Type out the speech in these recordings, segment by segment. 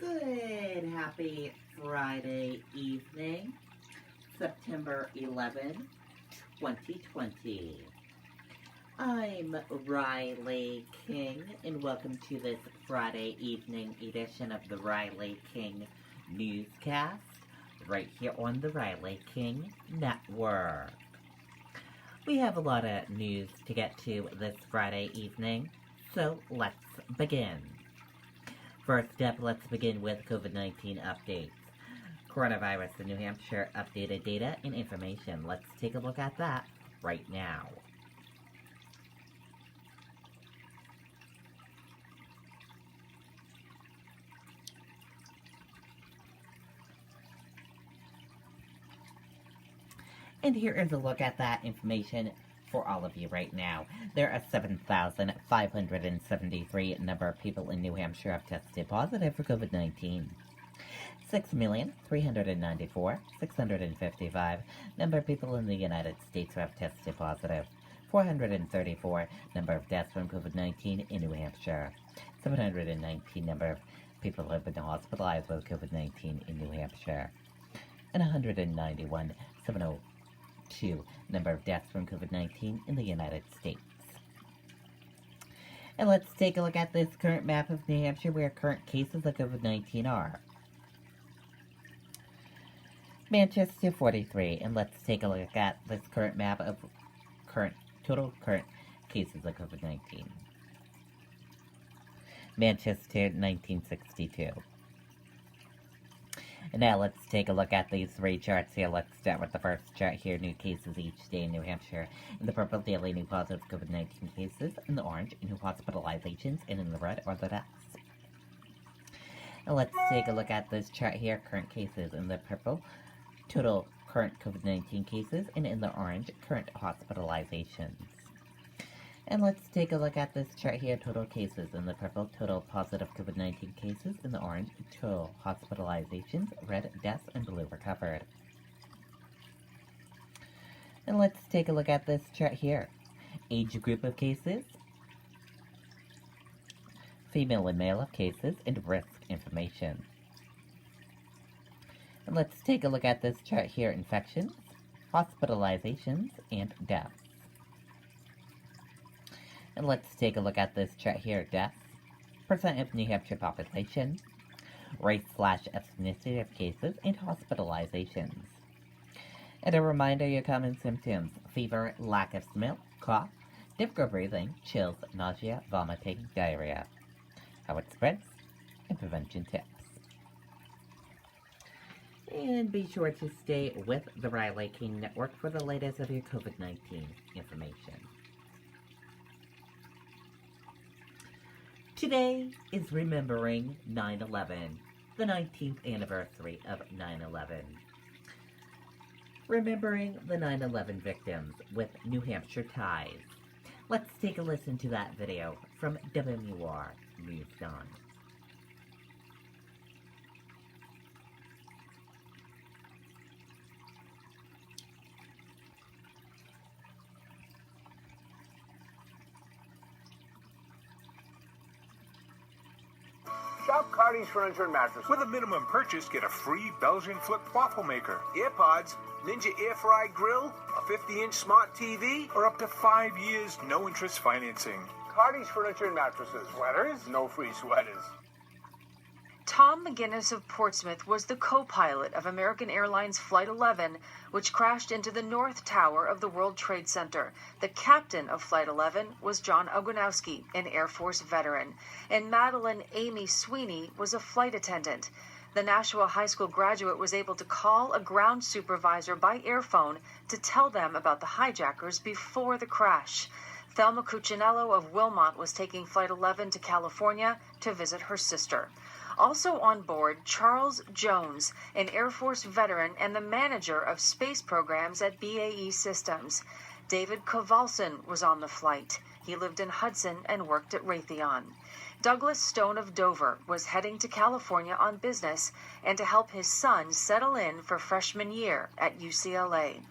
Good, happy Friday evening, September 11, 2020. I'm Riley King, and welcome to this Friday evening edition of the Riley King Newscast, right here on the Riley King Network. We have a lot of news to get to this Friday evening, so let's begin. First up, let's begin with COVID-19 updates. Coronavirus in New Hampshire updated data and information. Let's take a look at that right now. And here is a look at that information for all of you right now. There are 7,573 number of people in New Hampshire have tested positive for COVID-19. 6,394,655 number of people in the United States who have tested positive. 434 number of deaths from COVID-19 in New Hampshire. 719 number of people who have been hospitalized with COVID-19 in New Hampshire. And 702 number of deaths from COVID-19 in the United States. And let's take a look at this current map of New Hampshire where current cases of COVID-19 are. Manchester 43, and let's take a look at this current map of total current cases of COVID-19. Manchester 1962. And now let's take a look at these three charts here. Let's start with the first chart here, new cases each day in New Hampshire. In the purple, daily new positive COVID-19 cases. In the orange, new hospitalizations. And in the red are the deaths. And let's take a look at this chart here, current cases. In the purple, total current COVID-19 cases. And in the orange, current hospitalizations. And let's take a look at this chart here, total cases. In the purple, total positive COVID-19 cases. In the orange, total hospitalizations, red, deaths, and blue recovered. And let's take a look at this chart here. Age group of cases, female and male of cases, and risk information. And let's take a look at this chart here, infections, hospitalizations, and deaths. And let's take a look at this chart here, deaths, percent of New Hampshire population, race/ethnicity of cases, and hospitalizations. And a reminder, your common symptoms: fever, lack of smell, cough, difficult breathing, chills, nausea, vomiting, diarrhea. How it spreads, and prevention tips. And be sure to stay with the Riley King Network for the latest of your COVID-19 information. Today is remembering 9/11, the 19th anniversary of 9/11. Remembering the 9/11 victims with New Hampshire ties. Let's take a listen to that video from WMUR News Dawn. Shop Cardi's Furniture and Mattresses. With a minimum purchase, get a free Belgian flip waffle maker. AirPods, Ninja Air Fry Grill, a 50-inch smart TV. Or up to 5 years, no interest financing. Cardi's Furniture and Mattresses. Sweaters? No free sweaters. Tom McGinnis of Portsmouth was the co-pilot of American Airlines Flight 11, which crashed into the North Tower of the World Trade Center. The captain of Flight 11 was John Ogonowski, an Air Force veteran, and Madeline Amy Sweeney was a flight attendant. The Nashua High School graduate was able to call a ground supervisor by airphone to tell them about the hijackers before the crash. Thelma Cuccinello of Wilmot was taking Flight 11 to California to visit her sister. Also on board, Charles Jones, an Air Force veteran and the manager of space programs at BAE Systems. David Kovalson was on the flight. He lived in Hudson and worked at Raytheon. Douglas Stone of Dover was heading to California on business and to help his son settle in for freshman year at UCLA.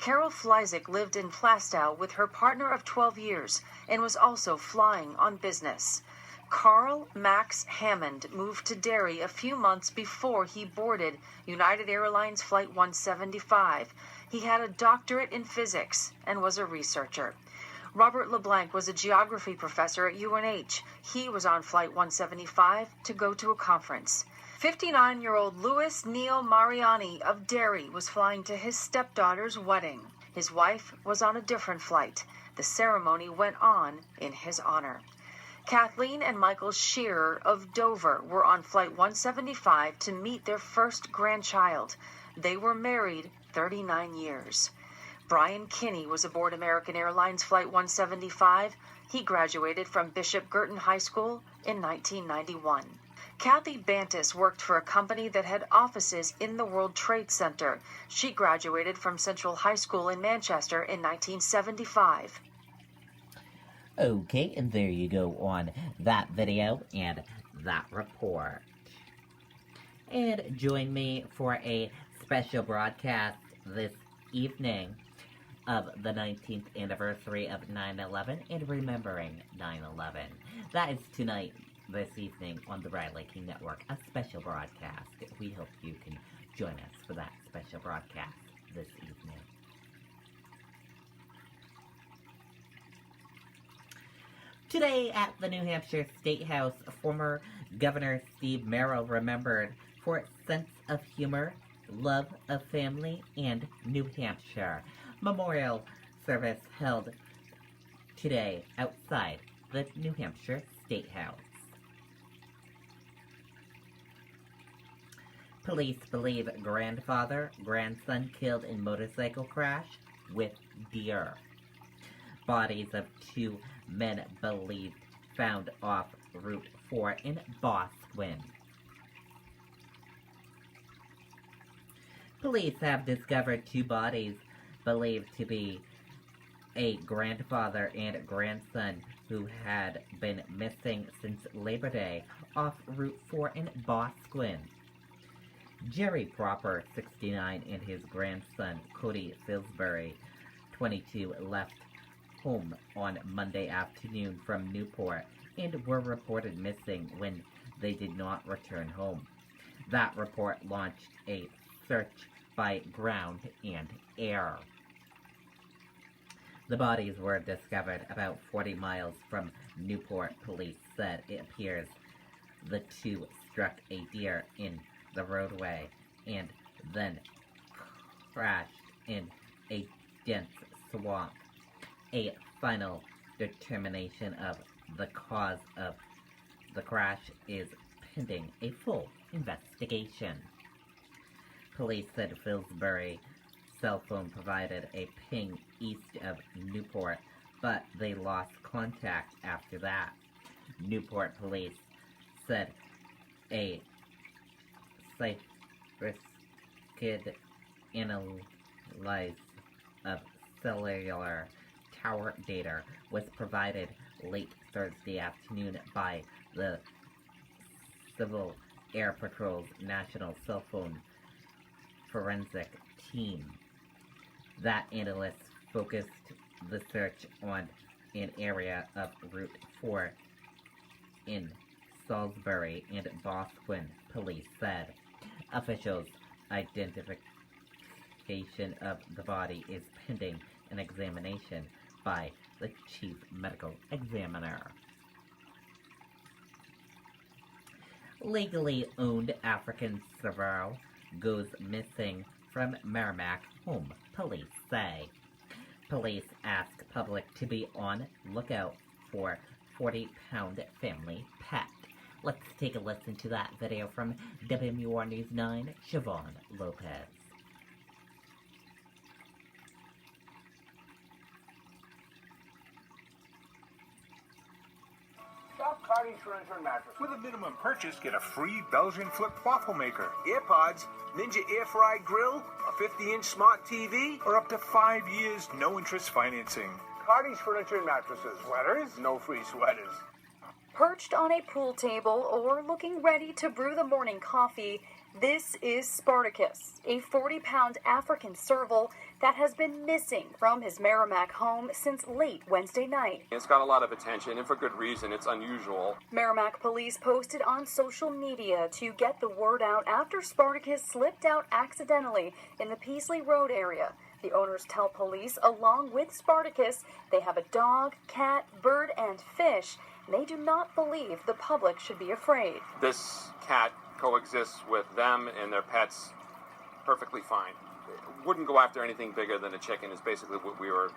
Carol Fleizik lived in Plastow with her partner of 12 years and was also flying on business. Carl Max Hammond moved to Derry a few months before he boarded United Airlines Flight 175. He had a doctorate in physics and was a researcher. Robert LeBlanc was a geography professor at UNH. He was on Flight 175 to go to a conference. 59-year-old Louis Neil Mariani of Derry was flying to his stepdaughter's wedding. His wife was on a different flight. The ceremony went on in his honor. Kathleen and Michael Shearer of Dover were on Flight 175 to meet their first grandchild. They were married 39 years. Brian Kinney was aboard American Airlines Flight 175. He graduated from Bishop Girton High School in 1991. Kathy Bantis worked for a company that had offices in the World Trade Center. She graduated from Central High School in Manchester in 1975. Okay, and there you go on that video and that report. And join me for a special broadcast this evening of the 19th anniversary of 9/11 and remembering 9/11. That is tonight, this evening, on the Riley King Network, a special broadcast. We hope you can join us for that special broadcast this evening. Today at the New Hampshire State House, former Governor Steve Merrill remembered for sense of humor, love of family, and New Hampshire. Memorial service held today outside the New Hampshire State House. Police believe grandson killed in motorcycle crash with deer. Bodies of two men believed found off Route 4 in Bosquen. Police have discovered two bodies believed to be a grandfather and grandson who had been missing since Labor Day off Route 4 in Bosquen. Jerry Proper, 69, and his grandson, Cody Fillsbury, 22, left home on Monday afternoon from Newport and were reported missing when they did not return home. That report launched a search by ground and air. The bodies were discovered about 40 miles from Newport. Police said it appears the two struck a deer in the roadway and then crashed in a dense swamp. A final determination of the cause of the crash is pending a full investigation. Police said Fillsbury's cell phone provided a ping east of Newport, but they lost contact after that. Newport police said a sophisticated analysis of cellular tower data was provided late Thursday afternoon by the Civil Air Patrol's National Cell Phone Forensic Team. That analyst focused the search on an area of Route 4 in Salisbury and Bosquen, police said. Officials' identification of the body is pending an examination by the chief medical examiner. Legally owned African Sorrel goes missing from Merrimack home, police say. Police ask public to be on lookout for 40-pound family pet. Let's take a listen to that video from WMUR News 9, Siobhan Lopez. Shop Cardi's Furniture and Mattresses. With a minimum purchase, get a free Belgian flip waffle maker. AirPods, Ninja Air Fry Grill, a 50-inch smart TV. Or up to 5 years, no interest financing. Cardi's Furniture and Mattresses. Sweaters? No free sweaters. Perched on a pool table or looking ready to brew the morning coffee, this is Spartacus, a 40-pound African serval that has been missing from his Merrimack home since late Wednesday night. It's got a lot of attention, and for good reason. It's unusual. Merrimack police posted on social media to get the word out after Spartacus slipped out accidentally in the Peasley Road area. The owners tell police, along with Spartacus, they have a dog, cat, bird, and fish. They do not believe the public should be afraid. This cat coexists with them and their pets perfectly fine. Wouldn't go after anything bigger than a chicken is basically what we were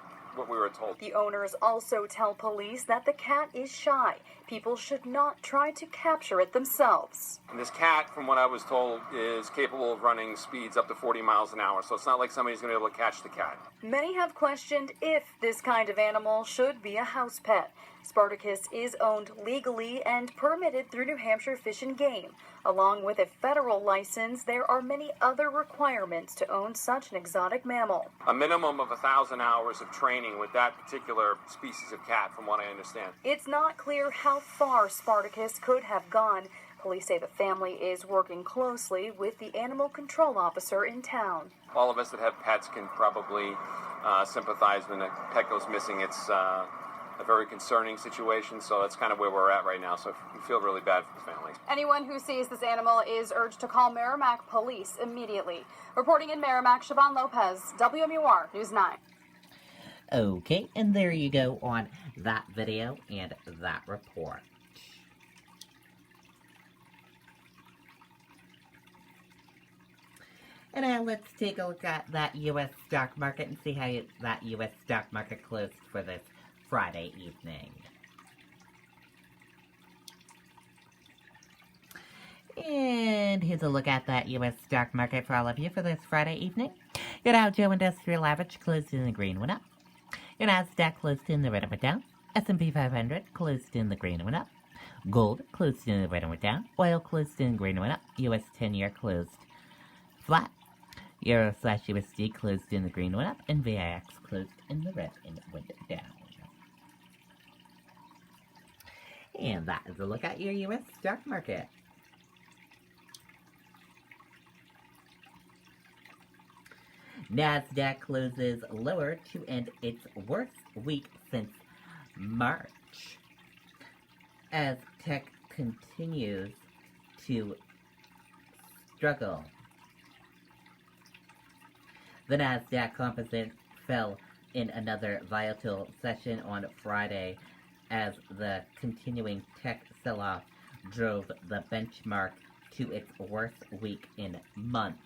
told. The owners also tell police that the cat is shy. People should not try to capture it themselves. And this cat, from what I was told, is capable of running speeds up to 40 miles an hour, so it's not like somebody's going to be able to catch the cat. Many have questioned if this kind of animal should be a house pet. Spartacus is owned legally and permitted through New Hampshire Fish and Game. Along with a federal license, there are many other requirements to own such an exotic mammal. A minimum of 1,000 hours of training with that particular species of cat, from what I understand. It's not clear how far Spartacus could have gone. Police say the family is working closely with the animal control officer in town. All of us that have pets can probably sympathize when a pet goes missing. It's a very concerning situation, so that's kind of where we're at right now, so we feel really bad for the families. Anyone who sees this animal is urged to call Merrimack police immediately. Reporting in Merrimack, Siobhan Lopez, WMUR News 9. Okay, and there you go on that video and that report. And now let's take a look at that U.S. stock market and see how that U.S. stock market closed for this Friday evening. And here's a look at that U.S. stock market for all of you for this Friday evening. Your Dow Jones Industrial Average closed in the green, went up. Your Nasdaq closed in the red and went down. S&P 500 closed in the green and went up. Gold closed in the red and went down. Oil closed in the green and went up. U.S. 10-year closed flat. Euro/USD closed in the green and went up. And VIX closed in the red and went down. And that is a look at your U.S. stock market. Nasdaq closes lower to end its worst week since March, as tech continues to struggle. The Nasdaq Composite fell in another volatile session on Friday, as the continuing tech sell-off drove the benchmark to its worst week in months.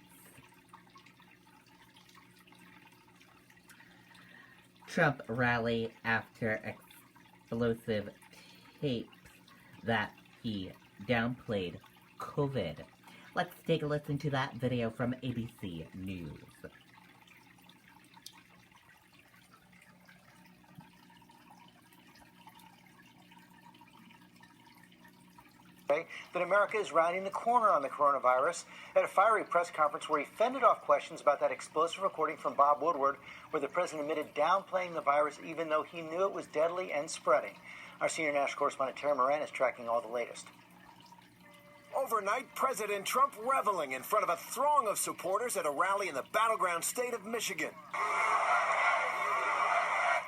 Trump rally after explosive tapes that he downplayed COVID. Let's take a listen to that video from ABC News. That America is rounding the corner on the coronavirus at a fiery press conference where he fended off questions about that explosive recording from Bob Woodward, where the president admitted downplaying the virus even though he knew it was deadly and spreading. Our senior national correspondent Terry Moran is tracking all the latest. Overnight, President Trump reveling in front of a throng of supporters at a rally in the battleground state of Michigan.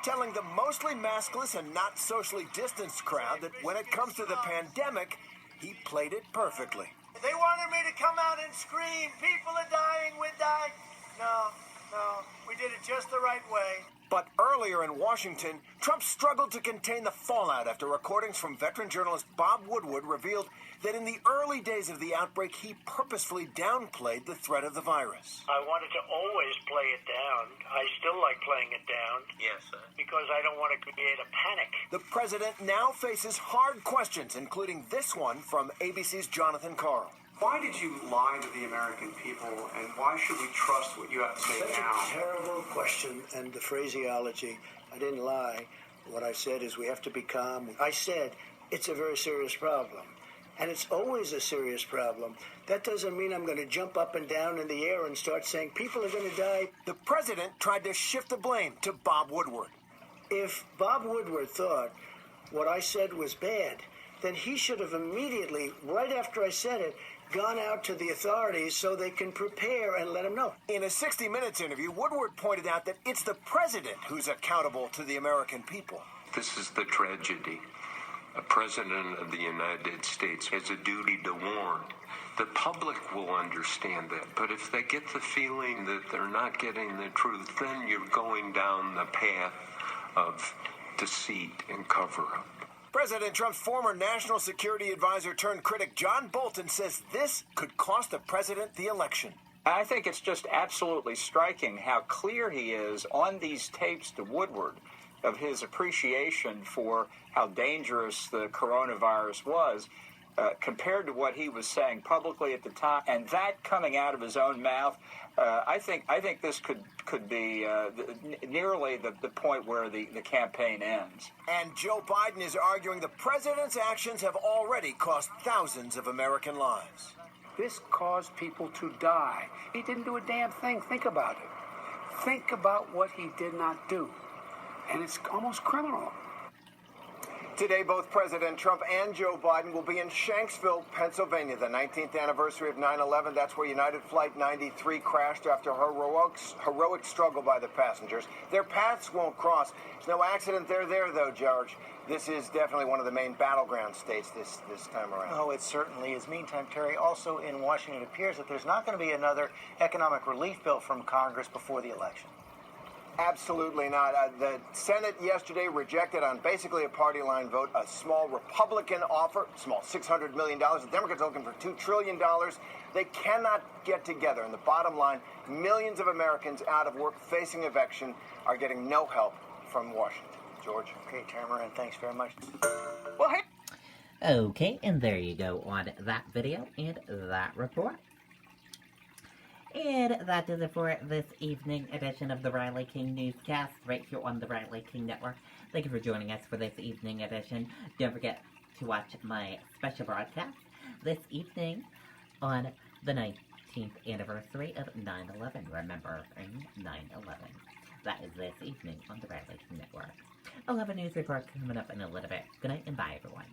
Telling the mostly maskless and not socially distanced crowd that when it comes to the pandemic, he played it perfectly. They wanted me to come out and scream, people are dying, we're dying. No, we did it just the right way. But earlier in Washington, Trump struggled to contain the fallout after recordings from veteran journalist Bob Woodward revealed that in the early days of the outbreak, he purposefully downplayed the threat of the virus. I wanted to always play it down. I still like playing it down. Yes, sir. Because I don't want to create a panic. The president now faces hard questions, including this one from ABC's Jonathan Karl. Why did you lie to the American people, and why should we trust what you have to say That's now? a terrible question, and the phraseology, I didn't lie. What I said is we have to be calm. I said it's a very serious problem, and it's always a serious problem. That doesn't mean I'm going to jump up and down in the air and start saying people are going to die. The president tried to shift the blame to Bob Woodward. If Bob Woodward thought what I said was bad, then he should have immediately, right after I said it, gone out to the authorities so they can prepare and let them know. In a 60 Minutes interview, Woodward pointed out that it's the president who's accountable to the American people. This is the tragedy. A president of the United States has a duty to warn. The public will understand that, but if they get the feeling that they're not getting the truth, then you're going down the path of deceit and cover-up. President Trump's former national security advisor turned critic John Bolton says this could cost the president the election. I think it's just absolutely striking how clear he is on these tapes to Woodward of his appreciation for how dangerous the coronavirus was compared to what he was saying publicly at the time, and that coming out of his own mouth. I think this could be nearly the point where the campaign ends. And Joe Biden is arguing the president's actions have already cost thousands of American lives. This caused people to die. He didn't do a damn thing. Think about it. Think about what he did not do. And it's almost criminal. Today, both President Trump and Joe Biden will be in Shanksville, Pennsylvania, the 19th anniversary of 9/11. That's where United Flight 93 crashed after a heroic struggle by the passengers. Their paths won't cross. There's no accident there, though, George. This is definitely one of the main battleground states this time around. Oh, it certainly is. Meantime, Terry, also in Washington, it appears that there's not going to be another economic relief bill from Congress before the election. Absolutely not. The Senate yesterday rejected on basically a party line vote a small Republican offer, small $600 million. The Democrats are looking for $2 trillion. They cannot get together. And the bottom line, millions of Americans out of work facing eviction are getting no help from Washington. George? Okay, Tamara, thanks very much. Well, hey. Okay, and there you go on that video and that report. And that does it for this evening edition of the Riley King Newscast, right here on the Riley King Network. Thank you for joining us for this evening edition. Don't forget to watch my special broadcast this evening on the 19th anniversary of 9/11. Remembering 9/11. That is this evening on the Riley King Network. I'll have a news report coming up in a little bit. Good night and bye, everyone.